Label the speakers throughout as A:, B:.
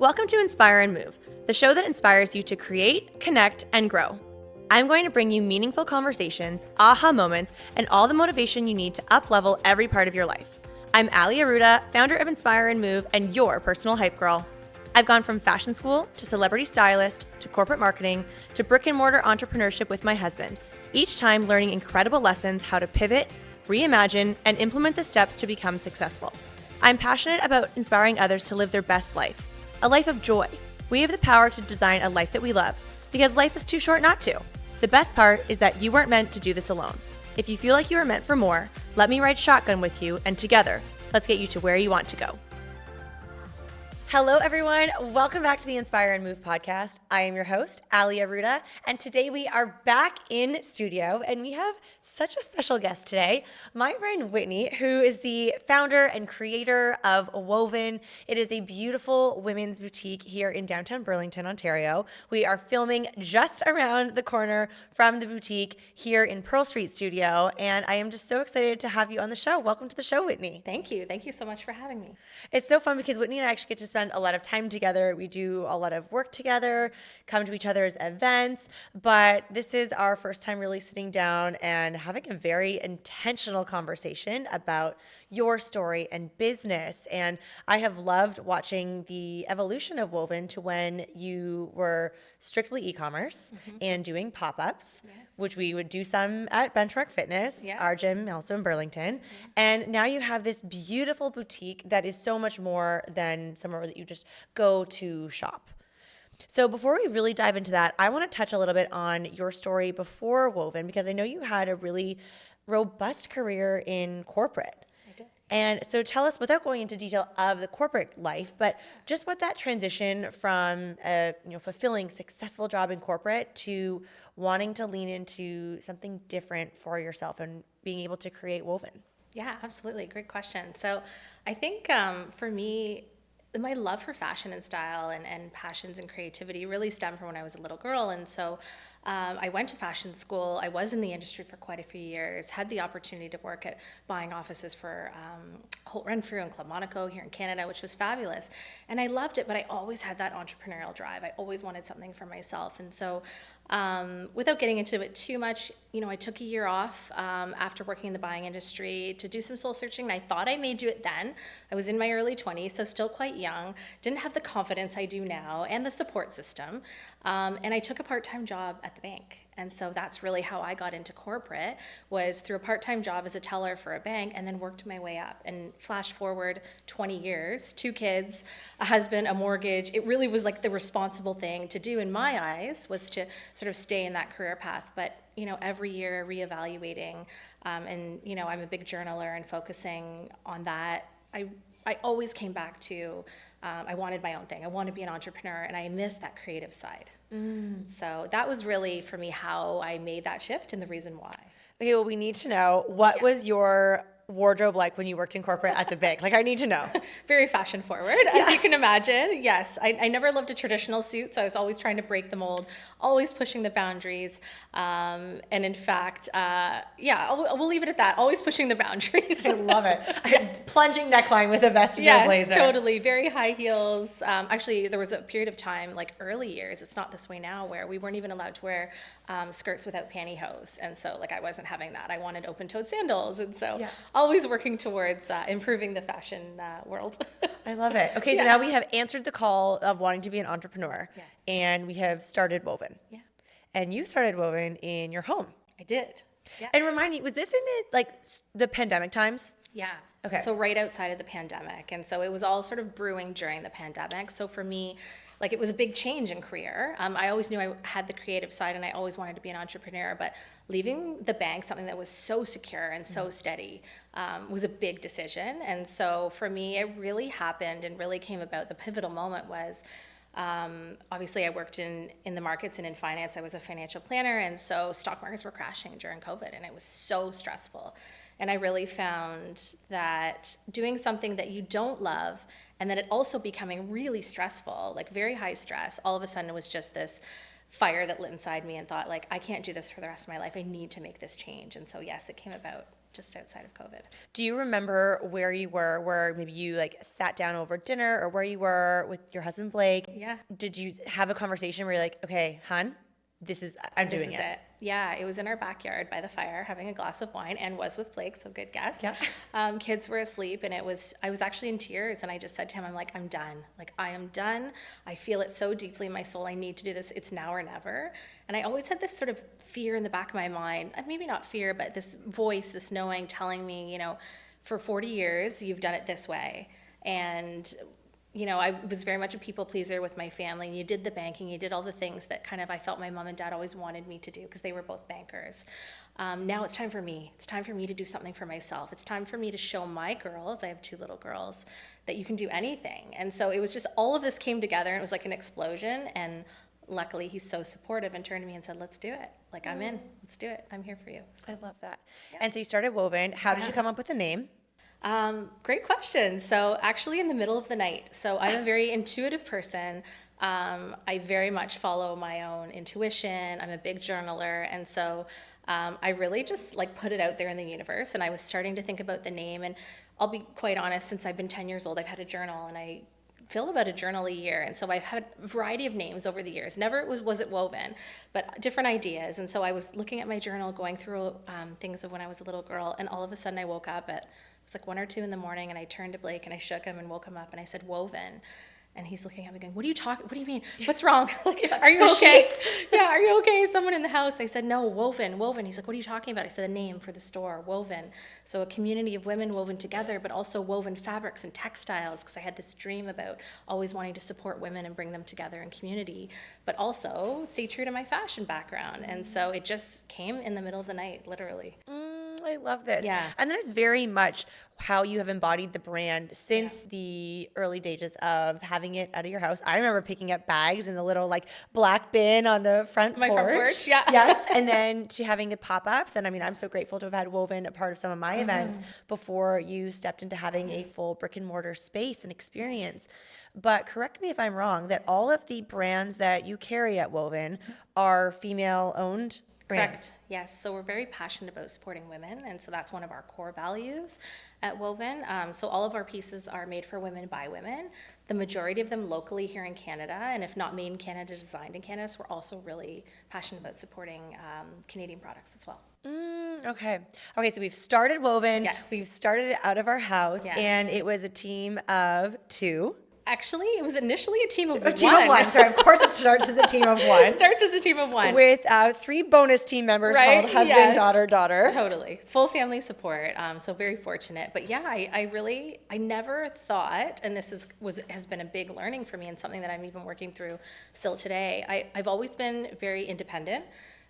A: Welcome to Inspire and Move, the show that inspires you to create, connect, and grow. I'm going to bring you meaningful conversations, aha moments, and all the motivation you need to up-level every part of your life. I'm Ali Aruda, founder of Inspire and Move, and your personal hype girl. I've gone from fashion school to celebrity stylist to corporate marketing to brick and mortar entrepreneurship with my husband, each time learning incredible lessons how to pivot, reimagine, and implement the steps to become successful. I'm passionate about inspiring others to live their best life, a life of joy. We have the power to design a life that we love, because life is too short not to. The best part is that you weren't meant to do this alone. If you feel like you are meant for more, let me ride shotgun with you, and together, let's get you to where you want to go. Hello, everyone. Welcome back to the Inspire and Move podcast. I am your host, Ali Aruda, and today we are back in studio, and we have such a special guest today, my friend Whitney, who is the founder and creator of Woven. It is a beautiful women's boutique here in downtown Burlington, Ontario. We are filming just around the corner from the boutique here in Pearl Street Studio, and I am just so excited to have you on the show. Welcome to the show, Whitney.
B: Thank you. Thank you so much for having me.
A: It's so fun because Whitney and I actually get to spend a lot of time together. We do a lot of work together, come to each other's events, but this is our first time really sitting down and having a very intentional conversation about your story and business. And I have loved watching the evolution of Woven to when you were strictly e-commerce and doing pop-ups, which we would do some at Benchmark Fitness, our gym also in Burlington. And now you have this beautiful boutique that is so much more than somewhere that you just go to shop. So before we really dive into that, I want to touch a little bit on your story before Woven, because I know you had a really robust career in corporate.
B: I did.
A: And so tell us, without going into detail of the corporate life, but just what that transition from a fulfilling, successful job in corporate to wanting to lean into something different for yourself and being able to create Woven.
B: Yeah, absolutely. Great question. So I think for me, my love for fashion and style and passions and creativity really stemmed from when I was a little girl. And so I went to fashion school. I was in the industry for quite a few years, had the opportunity to work at buying offices for Holt Renfrew and Club Monaco here in Canada, which was fabulous. And I loved it, but I always had that entrepreneurial drive. I always wanted something for myself. And so without getting into it too much, I took a year off after working in the buying industry to do some soul searching. And I thought I may do it then. I was in my early 20s, so still quite young, didn't have the confidence I do now and the support system. And I took a part-time job at the bank. And so that's really how I got into corporate, was through a part-time job as a teller for a bank, and then worked my way up. And flash forward 20 years, 2 kids, a husband, a mortgage. It really was like the responsible thing to do in my eyes, was to sort of stay in that career path. But every year reevaluating, and I'm a big journaler and focusing on that. I always came back to, I wanted my own thing. I want to be an entrepreneur, and I miss that creative side. So that was really, for me, how I made that shift and the reason why.
A: Okay, well, we need to know, what was your wardrobe like when you worked in corporate at the bank? Like, I need to know.
B: Very fashion forward, as you can imagine. Yes, I never loved a traditional suit, so I was always trying to break the mold, always pushing the boundaries. And in fact, we'll leave it at that. Always pushing the boundaries.
A: I love it. Plunging neckline with a vest and a blazer.
B: Yes, totally. Very high heels. Actually, there was a period of time, like early years, it's not this way now, where we weren't even allowed to wear skirts without pantyhose. And so I wasn't having that. I wanted open-toed sandals. And so always working towards improving the fashion world.
A: I love it. Okay, so now we have answered the call of wanting to be an entrepreneur.
B: Yes.
A: And we have started Woven.
B: Yeah.
A: And you started Woven in your home.
B: I did. Yeah.
A: And remind me, was this in the pandemic times?
B: Yeah.
A: Okay.
B: So right outside of the pandemic. And so it was all sort of brewing during the pandemic. So for me, it was a big change in career. I always knew I had the creative side and I always wanted to be an entrepreneur, but leaving the bank, something that was so secure and so steady, was a big decision. And so for me, it really happened and really came about. The pivotal moment was, obviously I worked in the markets and in finance. I was a financial planner. And so stock markets were crashing during COVID, and it was so stressful. And I really found that doing something that you don't love, and then it also becoming really stressful, like very high stress, all of a sudden it was just this fire that lit inside me and thought, I can't do this for the rest of my life. I need to make this change. And so yes, it came about just outside of COVID.
A: Do you remember where you were, where maybe you like sat down over dinner, or where you were with your husband Blake?
B: Yeah.
A: Did you have a conversation where you're like, okay, hun, I'm
B: This
A: doing
B: is
A: it?
B: it. Yeah, it was in our backyard by the fire, having a glass of wine, and was with Blake, so good guess.
A: Yeah.
B: Kids were asleep, and I was actually in tears, and I just said to him, I'm like, I'm done. Like, I am done. I feel it so deeply in my soul. I need to do this. It's now or never. And I always had this sort of fear in the back of my mind, maybe not fear, but this voice, this knowing, telling me, you know, for 40 years, you've done it this way. And you know, I was very much a people pleaser with my family. You did the banking, you did all the things that kind of I felt my mom and dad always wanted me to do because they were both bankers. Now it's time for me. It's time for me to do something for myself. It's time for me to show my girls, I have 2 little girls, that you can do anything. And so it was just all of this came together, and it was like an explosion. And luckily he's so supportive and turned to me and said, let's do it. Like, I'm in, let's do it. I'm here for you. So,
A: I love that. Yeah. And so you started Woven. How did you come up with the name?
B: Great question. So actually in the middle of the night. So I'm a very intuitive person. I very much follow my own intuition. I'm a big journaler. And so I really just like put it out there in the universe. And I was starting to think about the name. And I'll be quite honest, since I've been 10 years old, I've had a journal, and I fill about a journal a year. And so I've had a variety of names over the years. Never was it Woven, but different ideas. And so I was looking at my journal, going through things of when I was a little girl. And all of a sudden I woke up at, it was like 1 or 2 in the morning, and I turned to Blake and I shook him and woke him up, and I said, Woven. And he's looking at me going, what do you mean? What's wrong? Like, are you okay? Yeah, are you okay? Someone in the house. I said, no, Woven. He's like, what are you talking about? I said, a name for the store, Woven. So a community of women woven together, but also woven fabrics and textiles, because I had this dream about always wanting to support women and bring them together in community, but also stay true to my fashion background. And so it just came in the middle of the night, literally.
A: I love this.
B: Yeah.
A: And that is very much how you have embodied the brand since the early stages of having it out of your house. I remember picking up bags in the little like black bin on the front porch.
B: Front porch, yeah.
A: Yes. And then to having the pop-ups. And I mean, I'm so grateful to have had Woven a part of some of my events before you stepped into having a full brick and mortar space and experience. But correct me if I'm wrong, that all of the brands that you carry at Woven are female owned brands.
B: Correct. Yes. So we're very passionate about supporting women, and so that's one of our core values at Woven. So all of our pieces are made for women by women. The majority of them locally here in Canada, and if not made in Canada, designed in Canada. So we're also really passionate about supporting Canadian products as well.
A: Okay. Okay. So we've started Woven.
B: Yes.
A: We've started it out of our house,
B: Yes.
A: and it was a team of 2.
B: Actually, it was initially a team of
A: A
B: one.
A: team of 1. Sorry. Of course, it starts as a team of 1.
B: Starts as a team of 1.
A: With 3 bonus team members called husband,
B: Yes.
A: daughter.
B: Totally. Full family support. So very fortunate. But yeah, I never thought, and this has been a big learning for me and something that I'm even working through still today. I've always been very independent,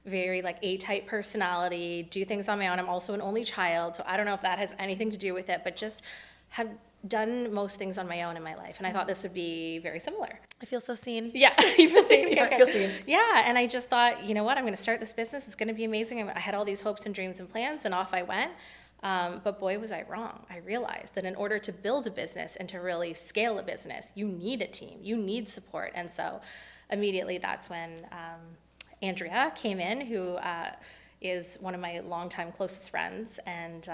B: very like A-type personality, do things on my own. I'm also an only child, so I don't know if that has anything to do with it, but just have done most things on my own in my life. And I thought this would be very similar.
A: I feel so seen.
B: Yeah, you feel seen?
A: Yeah, I feel seen.
B: Yeah, and I just thought, you know what, I'm going to start this business. It's going to be amazing. I had all these hopes and dreams and plans, and off I went. But boy, was I wrong. I realized that in order to build a business and to really scale a business, you need a team. You need support. And so immediately that's when Andrea came in, who is one of my longtime closest friends and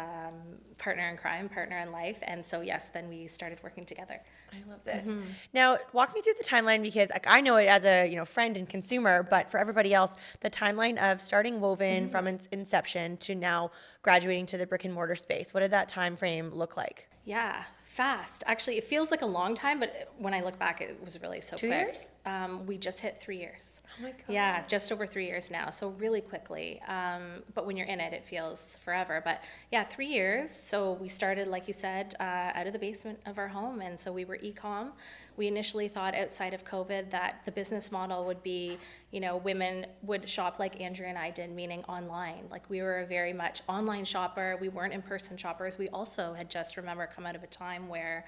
B: partner in crime, partner in life. And so, yes, then we started working together.
A: I love this. Now, walk me through the timeline, because like, I know it as a friend and consumer, but for everybody else, the timeline of starting Woven from its inception to now graduating to the brick and mortar space. What did that time frame look like?
B: Yeah, fast. Actually, it feels like a long time, but when I look back, it was really so
A: 2
B: quick.
A: years?
B: We just hit 3 years.
A: Oh my God.
B: Yeah, just over 3 years now, so really quickly. But when you're in it, it feels forever. But yeah, 3 years. So we started, like you said, out of the basement of our home, and so we were e-com. We initially thought outside of COVID that the business model would be, women would shop like Andrea and I did, meaning online. Like we were a very much online shopper. We weren't in-person shoppers. We also had just, remember, come out of a time where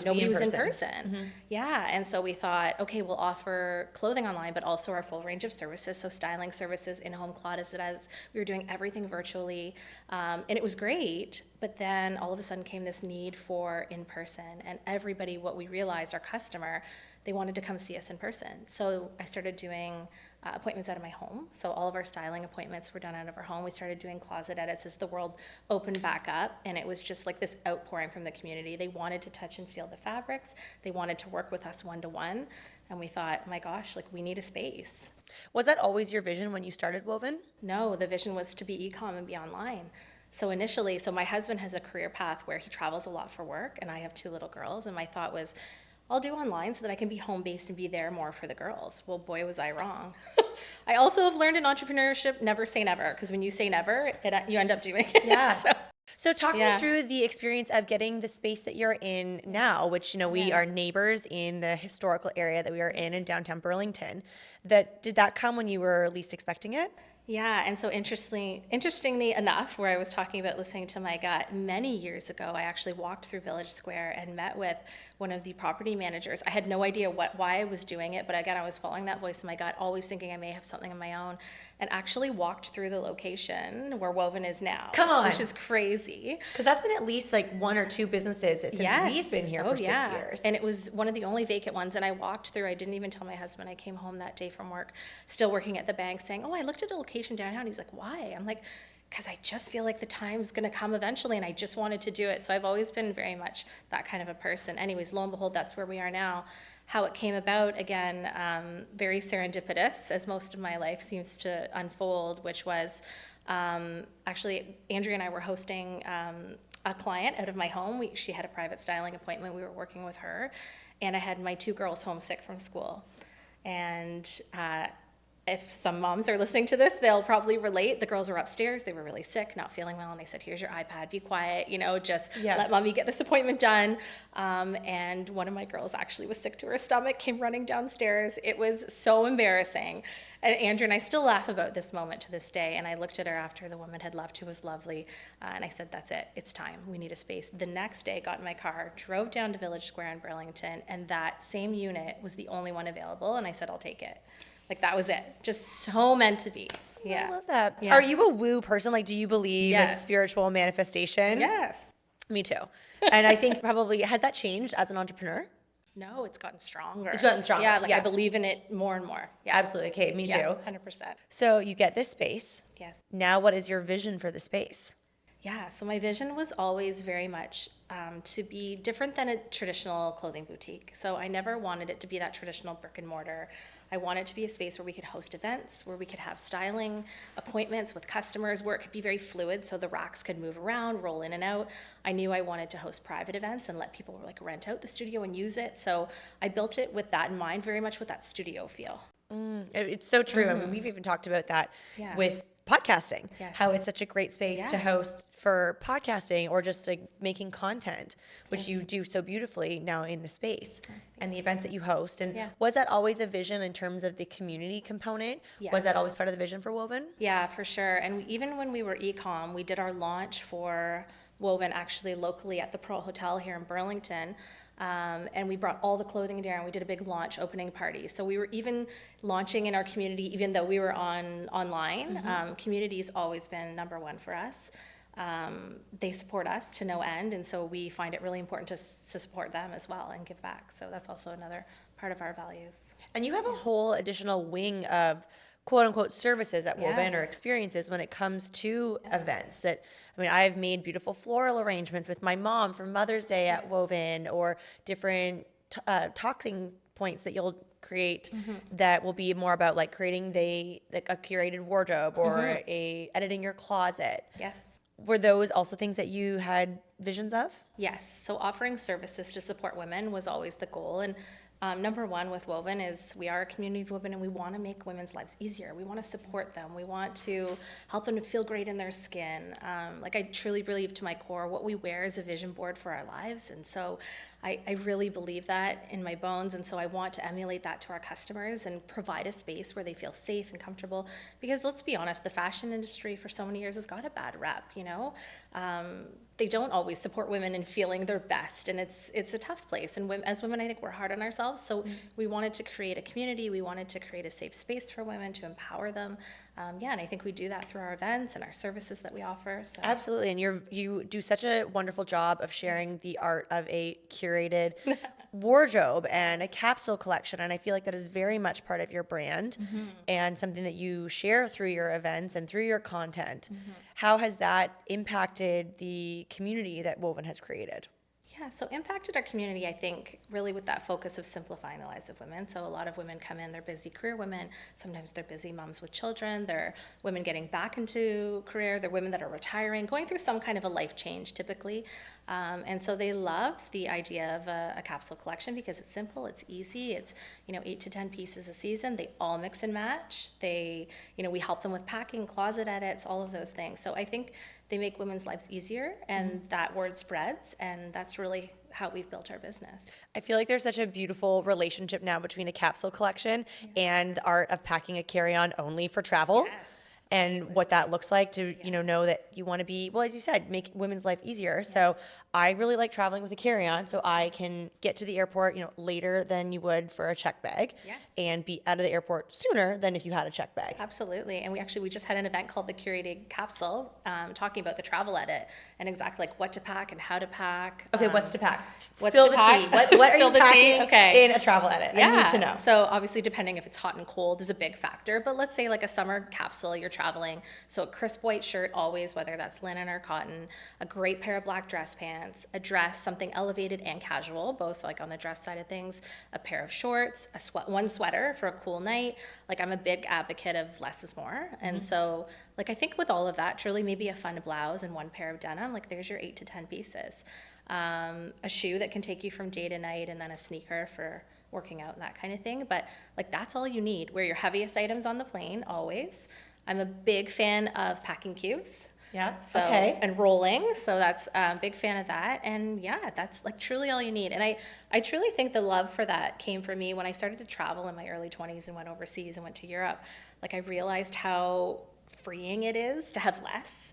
B: nobody was in person. Yeah, and so we thought, okay, we'll offer clothing online, but also our full range of services, so styling services, in-home closets. We were doing everything virtually, and it was great. But then all of a sudden came this need for in person, and everybody, what we realized, our customer, they wanted to come see us in person. So I started doing appointments out of my home. So all of our styling appointments were done out of our home. We started doing closet edits as the world opened back up, and it was just like this outpouring from the community. They wanted to touch and feel the fabrics. They wanted to work with us one-to-one, and we thought, my gosh, like we need a space.
A: Was that always your vision when you started Woven?
B: No, the vision was to be e-com and be online. So initially, my husband has a career path where he travels a lot for work, and I have 2 little girls, and my thought was, I'll do online so that I can be home-based and be there more for the girls. Well, boy, was I wrong. I also have learned in entrepreneurship, never say never, because when you say never, you end up doing it.
A: Yeah. So talk me
B: Yeah.
A: through the experience of getting the space that you're in now, which, we are neighbors in the historical area that we are in downtown Burlington. Did that come when you were least expecting it?
B: Yeah, and so interestingly enough, where I was talking about listening to my gut, many years ago, I actually walked through Village Square and met with one of the property managers. I had no idea why I was doing it, but again, I was following that voice in my gut, always thinking I may have something of my own, and actually walked through the location where Woven is now.
A: Come on.
B: Which is crazy.
A: Because that's been at least like 1 or 2 businesses since we've been here for 6 years.
B: And it was one of the only vacant ones, and I walked through. I didn't even tell my husband. I came home that day from work, still working at the bank, saying, oh, I looked at a location downtown. He's like, why? I'm like, because I just feel like the time's going to come eventually, and I just wanted to do it. So I've always been very much that kind of a person. Anyways, lo and behold, that's where we are now. How it came about, again, very serendipitous, as most of my life seems to unfold, which was actually Andrea and I were hosting a client out of my home. She had a private styling appointment. We were working with her, and I had my 2 girls homesick from school. And if some moms are listening to this, they'll probably relate. The girls were upstairs. They were really sick, not feeling well. And I said, here's your iPad, be quiet, just let mommy get this appointment done. And one of my girls actually was sick to her stomach, came running downstairs. It was so embarrassing. And Andrew and I still laugh about this moment to this day. And I looked at her after the woman had left, who was lovely. And I said, that's it. It's time. We need a space. The next day, got in my car, drove down to Village Square in Burlington. And that same unit was the only one available. And I said, I'll take it. Like, that was it. Just so meant to be. Yeah.
A: I love that.
B: Yeah.
A: Are you a woo person? Like, do you believe in spiritual manifestation?
B: Yes.
A: Me too. And I think probably, has that changed as an entrepreneur?
B: No, it's gotten stronger.
A: It's gotten stronger.
B: Yeah, I believe in it more and more. Yeah.
A: Absolutely. Okay, me too.
B: 100%.
A: So you get this space.
B: Yes.
A: Now what is your vision for the space?
B: Yeah, so my vision was always very much to be different than a traditional clothing boutique. So I never wanted it to be that traditional brick and mortar. I wanted it to be a space where we could host events, where we could have styling appointments with customers, where it could be very fluid so the racks could move around, roll in and out. I knew I wanted to host private events and let people rent out the studio and use it. So I built it with that in mind, very much with that studio feel.
A: It's so true. I mean, we've even talked about that with podcasting, how it's such a great space to host for podcasting or just like making content, which you do so beautifully now in the space and the events that you host. And was that always a vision in terms of the community component? Was that always part of the vision for Woven?
B: Yeah, for sure. And even when we were e-com, we did our launch for Woven actually locally at the Pearl Hotel here in Burlington. And we brought all the clothing down. We did a big launch opening party. So we were even launching in our community, even though we were online. Community's always been number one for us. They support us to no end, and so we find it really important to support them as well and give back. So that's also another part of our values.
A: And you have a whole additional wing of quote unquote services at Woven or experiences when it comes to events that, I mean, I've made beautiful floral arrangements with my mom for Mother's Day at Woven, or different talking points that you'll create that will be more about like creating a curated wardrobe or editing your closet.
B: Yes.
A: Were those also things that you had visions of?
B: Yes. So offering services to support women was always the goal. And number one with Woven is we are a community of women, and we want to make women's lives easier. We want to support them. We want to help them to feel great in their skin. I truly believe to my core, what we wear is a vision board for our lives. And so I really believe that in my bones. And so I want to emulate that to our customers and provide a space where they feel safe and comfortable. Because let's be honest, the fashion industry for so many years has got a bad rep, they don't always support women in feeling their best, and it's a tough place. And as women, I think we're hard on ourselves. So we wanted to create a community. We wanted to create a safe space for women to empower them. And I think we do that through our events and our services that we offer. So.
A: Absolutely. And you do such a wonderful job of sharing the art of a curated wardrobe and a capsule collection. And I feel like that is very much part of your brand and something that you share through your events and through your content. How has that impacted the community that Woven has created?
B: Yeah, so impacted our community, I think, really with that focus of simplifying the lives of women. So a lot of women come in, they're busy career women. Sometimes they're busy moms with children. They're women getting back into career. They're women that are retiring, going through some kind of a life change typically. And so they love the idea of a capsule collection because it's simple, it's easy, it's 8 to 10 pieces a season. They all mix and match. We help them with packing, closet edits, all of those things. So I think they make women's lives easier, and that word spreads, and that's really how we've built our business.
A: I feel like there's such a beautiful relationship now between a capsule collection and the art of packing a carry-on only for travel.
B: Yes.
A: And
B: Absolutely.
A: what that looks like to, know that you want to be, well, as you said, make women's life easier. So I really like traveling with a carry-on so I can get to the airport, later than you would for a check bag and be out of the airport sooner than if you had a check bag.
B: Absolutely. And we just had an event called the Curated Capsule, talking about the travel edit and exactly like what to pack and how to pack.
A: Okay, what's to pack?
B: What's
A: Spill
B: to
A: the
B: pack?
A: tea. What are
B: Spill
A: you
B: the tea?
A: packing
B: Okay.
A: in a travel edit?
B: Yeah.
A: I need to know.
B: So obviously, depending if it's hot and cold is a big factor. But let's say like a summer capsule, you're traveling. So a crisp white shirt always, whether that's linen or cotton, a great pair of black dress pants, a dress, something elevated and casual, both like on the dress side of things, a pair of shorts, one sweater for a cool night. Like I'm a big advocate of less is more. And so like I think with all of that, truly maybe a fun blouse and one pair of denim, like there's your 8 to 10 pieces. A shoe that can take you from day to night, and then a sneaker for working out and that kind of thing. But like that's all you need. Wear your heaviest items on the plane always. I'm a big fan of packing cubes.
A: Yeah.
B: So,
A: okay.
B: And rolling. So that's a big fan of that. And yeah, that's like truly all you need. And I truly think the love for that came from me when I started to travel in my early 20s and went overseas and went to Europe. Like I realized how freeing it is to have less.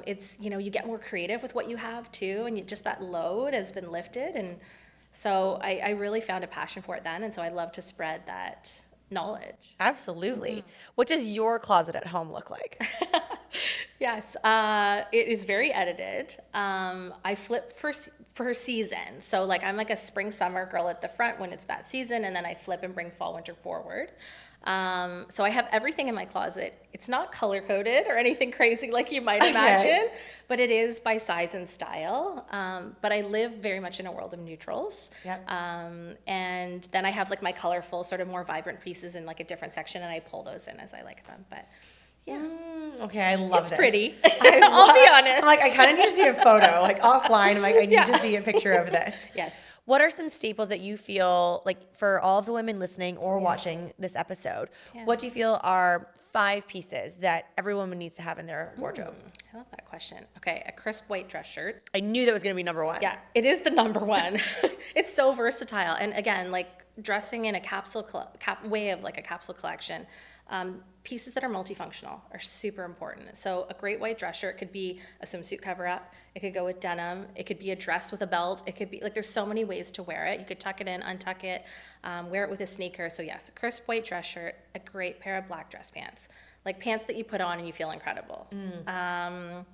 B: It's, you get more creative with what you have too. And just that load has been lifted. And so I really found a passion for it then. And so I love to spread that knowledge.
A: Absolutely. What does your closet at home look like?
B: Yes, it is very edited. I flip for season. So like I'm like a spring summer girl at the front when it's that season, and then I flip and bring fall winter forward. So I have everything in my closet. It's not color coded or anything crazy like you might imagine, but it is by size and style. But I live very much in a world of neutrals.
A: Yep.
B: And then I have like my colorful, sort of more vibrant pieces in like a different section, and I pull those in as I like them. But yeah.
A: Okay, I love
B: It's
A: this.
B: pretty.
A: I'll
B: be honest.
A: I'm like, I kind of need to see a photo, like offline. I'm like, I need to see a picture of this.
B: Yes.
A: What are some staples that you feel like for all of the women listening or watching this episode? What do you feel are 5 pieces that every woman needs to have in their wardrobe?
B: I love that question. Okay, a crisp white dress shirt.
A: I knew that was going to be number 1.
B: Yeah, it is the number one. It's so versatile. And again, like dressing in a capsule way of like a capsule collection, pieces that are multifunctional are super important. So a great white dress shirt could be a swimsuit cover up. It could go with denim. It could be a dress with a belt. It could be like, there's so many ways to wear it. You could tuck it in, untuck it, wear it with a sneaker. So yes, a crisp white dress shirt, a great pair of black dress pants, like pants that you put on and you feel incredible. A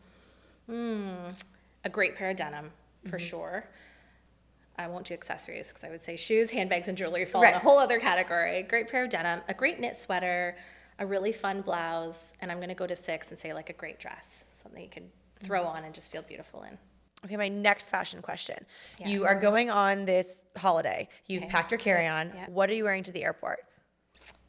B: great pair of denim for sure. I won't do accessories because I would say shoes, handbags, and jewelry fall in a whole other category. A great pair of denim, a great knit sweater, a really fun blouse, and I'm going to go to 6 and say like a great dress, something you can throw on and just feel beautiful in.
A: Okay, my next fashion question. You are going on this holiday. You've packed your carry-on. What are you wearing to the airport?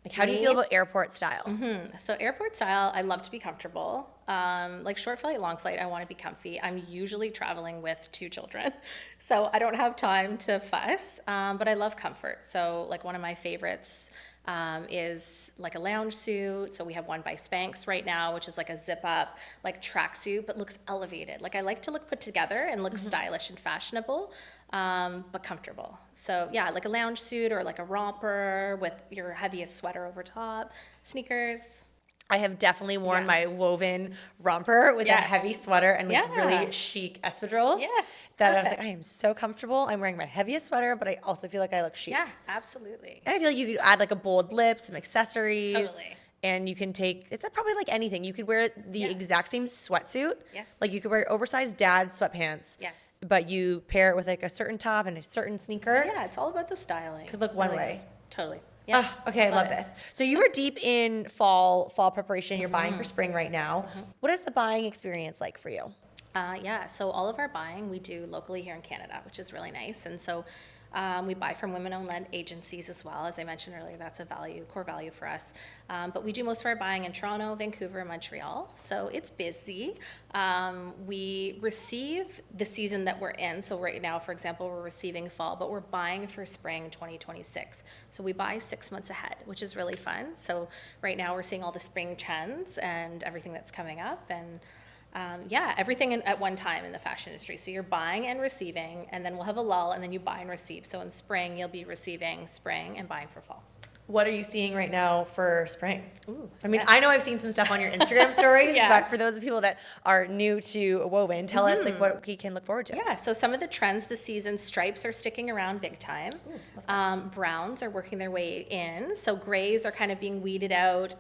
A: Like, how do you feel about airport style?
B: So airport style, I love to be comfortable. Like short flight, long flight, I want to be comfy. I'm usually traveling with 2 children, so I don't have time to fuss, but I love comfort. So like one of my favorites is like a lounge suit. So we have one by Spanx right now, which is like a zip up, like tracksuit, but looks elevated. Like I like to look put together and look stylish and fashionable, but comfortable. So yeah, like a lounge suit or like a romper with your heaviest sweater over top, sneakers.
A: I have definitely worn
B: Yeah.
A: my woven romper with a
B: Yes.
A: heavy sweater and like
B: Yeah.
A: really chic espadrilles.
B: Yes,
A: That I was like,
B: perfect.
A: I am so comfortable. I'm wearing my heaviest sweater, but I also feel like I look chic.
B: Yeah, absolutely.
A: And I feel like you could add like a bold lip, some accessories.
B: Totally.
A: And you can take, it's probably like anything. You could wear the
B: Yeah.
A: exact same sweatsuit.
B: Yes.
A: Like you could wear oversized dad sweatpants.
B: Yes.
A: But you pair it with like a certain top and a certain sneaker.
B: Yeah, it's all about the styling.
A: Could look one
B: Really
A: way.
B: is. Totally. Yeah.
A: Okay, I love this. So you were deep in fall preparation. You're buying for spring right now. What is the buying experience like for you?
B: Yeah, so all of our buying we do locally here in Canada, which is really nice. And so we buy from women-owned led agencies as well. As I mentioned earlier, that's a core value for us. But we do most of our buying in Toronto, Vancouver, and Montreal. So it's busy. We receive the season that we're in. So right now, for example, we're receiving fall, but we're buying for spring 2026. So we buy 6 months ahead, which is really fun. So right now we're seeing all the spring trends and everything that's coming up. And everything at one time in the fashion industry. So you're buying and receiving, and then we'll have a lull, and then you buy and receive. So in spring, you'll be receiving spring and buying for fall.
A: What are you seeing right now for spring?
B: Ooh,
A: I mean,
B: yes.
A: I know I've seen some stuff on your Instagram stories,
B: Yes.
A: but for those people that are new to woven, tell us like what we can look forward to.
B: Yeah, so some of the trends this season, stripes are sticking around big time. Browns are working their way in. So grays are kind of being weeded out.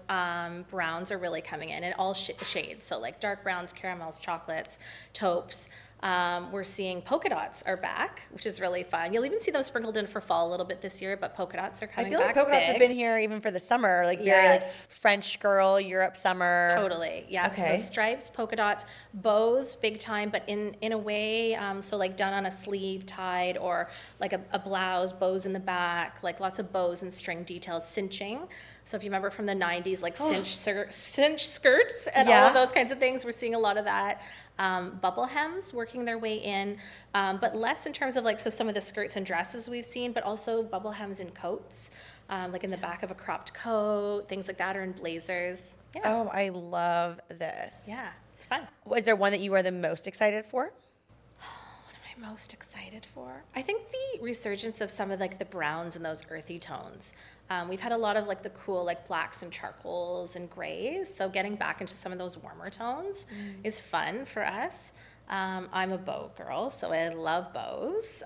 B: Browns are really coming in all shades. So like dark browns, caramels, chocolates, taupes. We're seeing polka dots are back, which is really fun. You'll even see them sprinkled in for fall a little bit this year, but polka dots are
A: I
B: coming
A: feel
B: back
A: like polka dots
B: big.
A: have been here even for the summer, like very like
B: Yes.
A: French girl, Europe summer.
B: Totally, yeah.
A: Okay.
B: So stripes, polka dots, bows, big time, but in a way, so like done on a sleeve tied or like a blouse, bows in the back, like lots of bows and string details, cinching. So if you remember from the 90s, like cinch skirts and all
A: Yeah.
B: of those kinds of things, we're seeing a lot of that. Bubble hems working their way in, but less in terms of like, so some of the skirts and dresses we've seen, but also bubble hems in coats, like in the back of a cropped coat, things like that, or in blazers. Yeah.
A: Oh, I love this.
B: Yeah, it's fun.
A: Is there one that you are the most excited for?
B: What am I most excited for? I think the resurgence of some of like the browns and those earthy tones. We've had a lot of like the cool like blacks and charcoals and grays. So getting back into some of those warmer tones is fun for us. I'm a bow girl, so I love bows.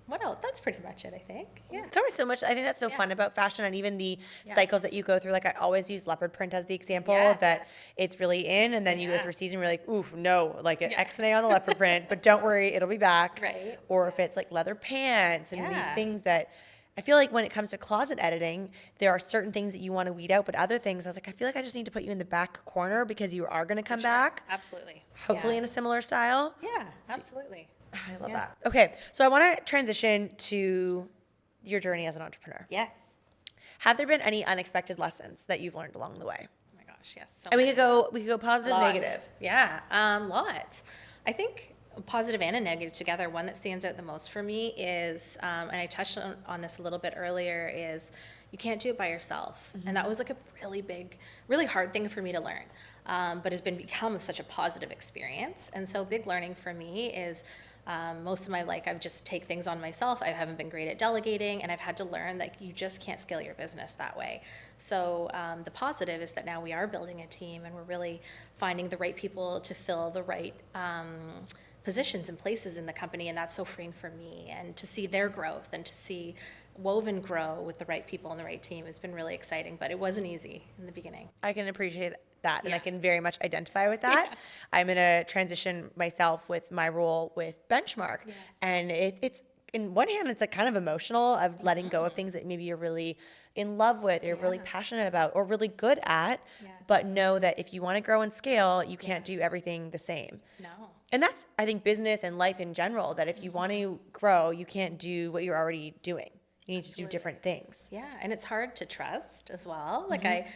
B: What else? That's pretty much it, I think. Yeah.
A: It's always so much. I think that's so fun about fashion and even the cycles that you go through. Like I always use leopard print as the example
B: Yes.
A: that it's really in, and then you go
B: Yeah.
A: through a season where you're like, oof, no, like an X&A on the leopard print, but don't worry, it'll be back.
B: Right.
A: Or if it's like leather pants and these
B: Yeah.
A: things that I feel like when it comes to closet editing, there are certain things that you want to weed out, but other things I was like, I feel like I just need to put you in the back corner because you are going to come back,
B: Absolutely.
A: hopefully
B: Yeah.
A: in a similar style.
B: Yeah, absolutely.
A: I love
B: Yeah.
A: that. Okay, so I want to transition to your journey as an entrepreneur.
B: Yes.
A: Have there been any unexpected lessons that you've learned along the way?
B: Oh my gosh, yes. So
A: And we
B: many.
A: could go positive,
B: Lots.
A: negative.
B: Yeah, lots. I think a positive and a negative together. One that stands out the most for me is, and I touched on this a little bit earlier, is you can't do it by yourself. And that was like a really big, really hard thing for me to learn, but has become such a positive experience. And so big learning for me is most of my life, I've just take things on myself. I haven't been great at delegating, and I've had to learn that you just can't scale your business that way. So the positive is that now we are building a team, and we're really finding the right people to fill the right positions and places in the company, and that's so freeing for me. And to see their growth and to see Woven grow with the right people and the right team has been really exciting, but it wasn't easy in the beginning.
A: I can appreciate that, and I
B: Yeah.
A: can very much identify with that.
B: Yeah.
A: I'm in a transition myself with my role with Benchmark,
B: Yes.
A: and it's in one hand, it's like kind of emotional of letting go of things that maybe you're really in love with, or you're really passionate about, or really good at,
B: Yes.
A: but know that if you want to grow and scale, you can't do everything the same.
B: No.
A: And that's, I think, business and life in general, that if you want to grow, you can't do what you're already doing. You need to do different things.
B: Yeah, and it's hard to trust as well. Like I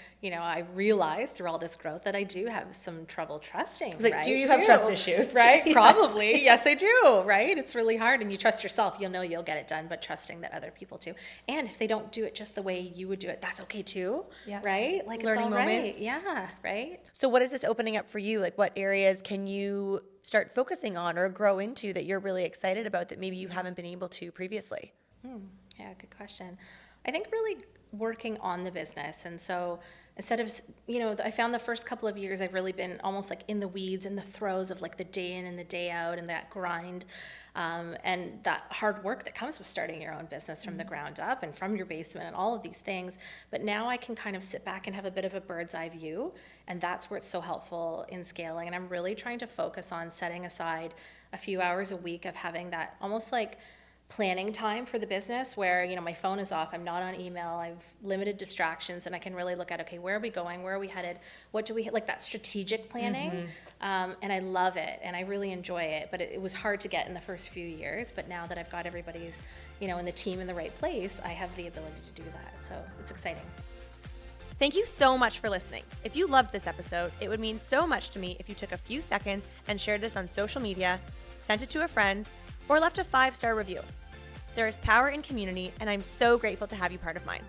B: realized through all this growth that I do have some trouble trusting.
A: Like,
B: right?
A: do you have
B: too.
A: trust issues?
B: Right?
A: Yes.
B: Probably. Yes, I do. Right? It's really hard. And you trust yourself, you'll know you'll get it done, but trusting that other people too. And if they don't do it just the way you would do it, that's okay too.
A: Yeah.
B: Right? Like
A: Learning
B: it's all right.
A: moments.
B: Yeah. Right?
A: So what is this opening up for you? Like, what areas can you start focusing on or grow into that you're really excited about that maybe you haven't been able to previously?
B: Yeah, good question. I think really working on the business. And so instead of, I found the first couple of years I've really been almost like in the weeds, in the throes of like the day in and the day out and that grind, and that hard work that comes with starting your own business from the ground up and from your basement and all of these things. But now I can kind of sit back and have a bit of a bird's eye view. And that's where it's so helpful in scaling. And I'm really trying to focus on setting aside a few hours a week of having that almost like planning time for the business where, my phone is off, I'm not on email, I've limited distractions, and I can really look at, okay, where are we going, where are we headed, what do we, like that strategic planning. And I love it and I really enjoy it, but it was hard to get in the first few years. But now that I've got everybody's, and the team in the right place, I have the ability to do that. So it's exciting.
A: Thank you so much for listening. If you loved this episode, it would mean so much to me if you took a few seconds and shared this on social media, sent it to a friend, or left a 5-star review. There is power in community, and I'm so grateful to have you part of mine.